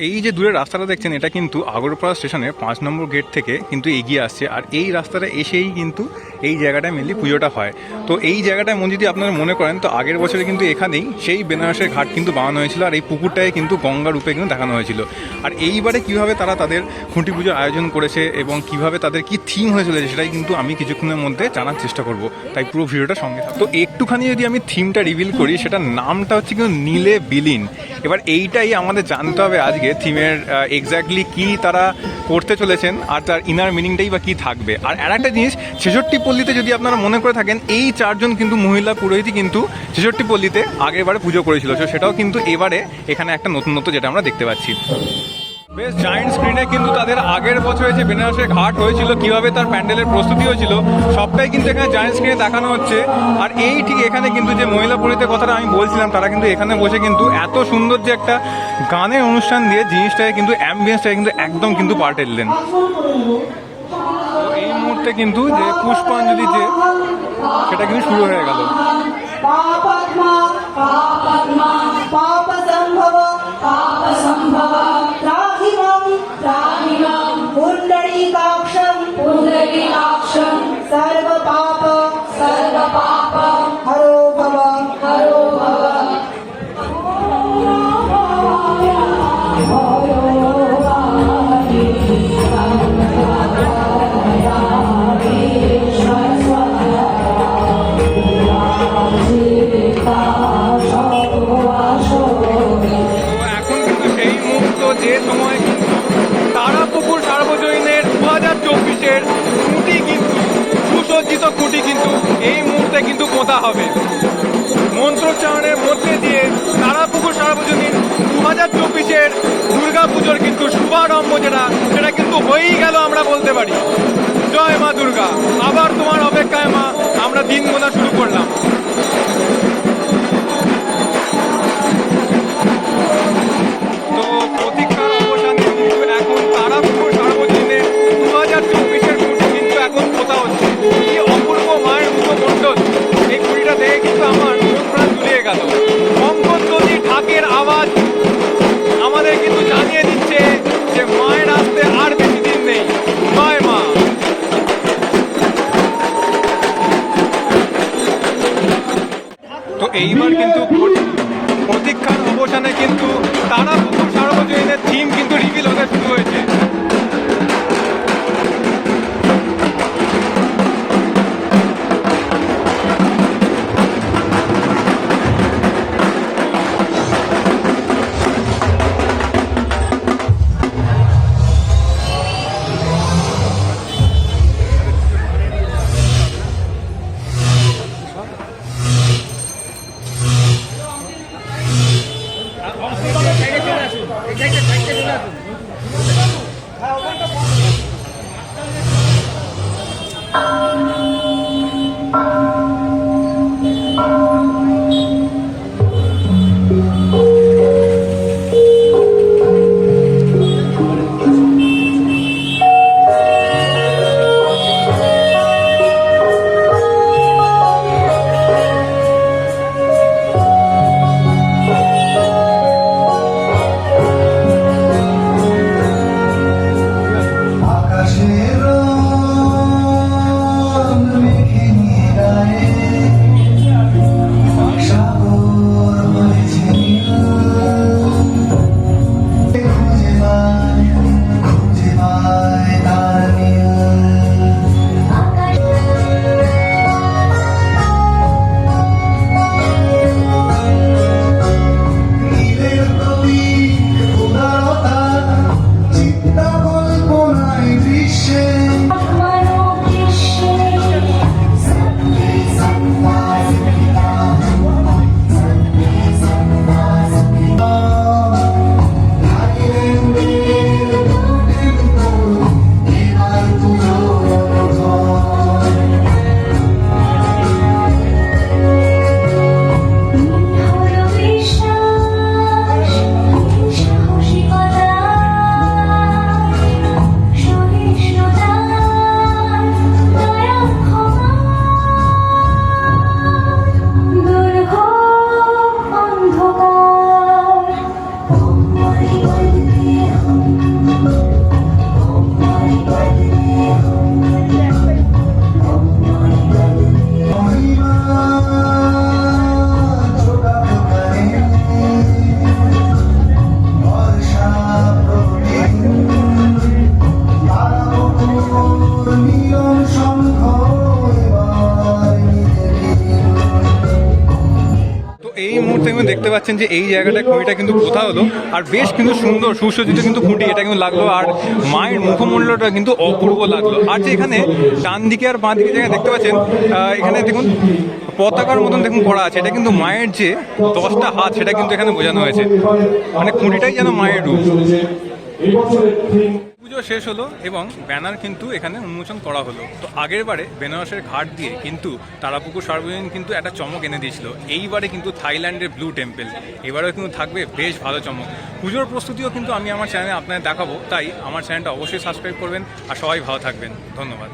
এই যে দূরের রাস্তাটা দেখছেন এটা কিন্তু আগরপাড়া স্টেশনের 5 নম্বর গেট থেকে কিন্তু এগিয়ে আসছে, আর এই রাস্তাটা এসেই কিন্তু এই জায়গাটায় মেনলি পুজোটা হয়। তো এই জায়গাটায় যদি আপনারা মনে করেন তো আগের বছরে কিন্তু এখানেই সেই বেনারসের ঘাট কিন্তু বানানো হয়েছিল, আর এই পুকুরটায় কিন্তু গঙ্গা রূপে কিন্তু দেখানো হয়েছিল। আর এইবারে কিভাবে তারা তাদের খুঁটি পুজোর আয়োজন করেছে এবং কিভাবে তাদের কি থিম হয়ে চলেছে সেটাই কিন্তু আমি কিছুক্ষণের মধ্যে জানার চেষ্টা করব, তাই পুরো ভিডিওটা সঙ্গে থাকো। তো একটুখানি যদি আমি থিমটা রিভিল করি, সেটার নামটা হচ্ছে কিন্তু নীলে বিলীন। এবার এইটাই আমাদের জানতে হবে আজকে থিমের এক্স্যাক্টলি কি তারা করতে চলেছেন আর তার ইনার মিনিংটাই বা কী থাকবে। আর একটা জিনিস, 66 পল্লীতে যদি আপনারা মনে করে থাকেন এই 4 জন কিন্তু মহিলা পুরোহিতই কিন্তু 66 পল্লীতে আগের বারে পুজো করেছিল, তো সেটাও কিন্তু এবারে এখানে একটা নতুনত্ব যেটা আমরা দেখতে পাচ্ছি। বেশ জায়েন্ট স্ক্রিনে কিন্তু তাদের আগের বছরে যে বেনারসের ঘাট হয়েছিল, কিভাবে তার প্যান্ডেলের প্রস্তুতি হয়েছিল সবটাই কিন্তু এখানে জায়েন্ট স্ক্রিনে দেখানো হচ্ছে। আর এই ঠিক এখানে কিন্তু যে মহিলা পুরোহিতের কথাটা আমি বলছিলাম, তারা কিন্তু এখানে বসে কিন্তু এত সুন্দর যে একটা গানের অনুষ্ঠান দিয়ে জিনিসটাকে কিন্তু অ্যাম্বিয়েন্সটাকে কিন্তু একদম কিন্তু পাল্টালেন। এই মুহূর্তে কিন্তু যে পুষ্পাঞ্জলি যে সেটা কিন্তু শুরু হয়ে গেল। যে সময় কিন্তু তারাপুকুর সার্বজনীনের 2024-এর খুঁটি কিন্তু সুসজ্জিত খুঁটি কিন্তু এই মুহূর্তে কিন্তু পোঁতা হবে। মন্ত্রোচ্চারণের মধ্যে দিয়ে তারাপুকুর সার্বজনীন 2024-এর দুর্গা পুজোর কিন্তু শুভারম্ভ সেটা কিন্তু হয়েই গেল, আমরা বলতে পারি। জয় মা দুর্গা, আবার তোমার অপেক্ষায় মা আমরা দিন গোনা শুরু করলাম। আওয়াজ আমাদের কিন্তু জানিয়ে দিচ্ছে যে মায়ের আসতে আর বেশি দিন নেই। জয় মা। তো এইবার কিন্তু প্রতীক্ষার অবসানে কিন্তু তারাপুকুর সার্বজনীনের থিম কিন্তু রিভিল হতে শুরু হয়েছে। এই মুহূর্তে কিন্তু দেখতে পাচ্ছেন যে এই জায়গাটা খুঁটিটা কিন্তু কোথা হলো, আর বেশ কিন্তু সুন্দর সুসজ্জিত কিন্তু খুঁটি এটা কিন্তু লাগলো, আর মায়ের মুখমণ্ডলটা কিন্তু অপূর্ব লাগলো। আর যে এখানে ডান দিকে আর বাঁ দিকে জায়গায় দেখতে পাচ্ছেন এখানে দেখুন পতাকার মতন দেখুন করা আছে, এটা কিন্তু মায়ের যে 10টা হাত সেটা কিন্তু এখানে বোঝানো হয়েছে, মানে খুঁটিটাই যেন মায়ের রূপ। পুজো শেষ হলো এবং ব্যানার কিন্তু এখানে উন্মোচন করা হলো। তো আগের বারে বেনারসের ঘাট দিয়ে কিন্তু তারাপুকুর সার্বজনীন কিন্তু একটা চমক এনে দিয়েছিল, এইবারে কিন্তু থাইল্যান্ডের ব্লু টেম্পল এবারেও কিন্তু থাকবে বেশ ভালো চমক। পুজোর প্রস্তুতিও কিন্তু আমি আমার চ্যানেলে আপনাদের দেখাবো, তাই আমার চ্যানেলটা অবশ্যই সাবস্ক্রাইব করবেন আর সবাই ভালো থাকবেন। ধন্যবাদ।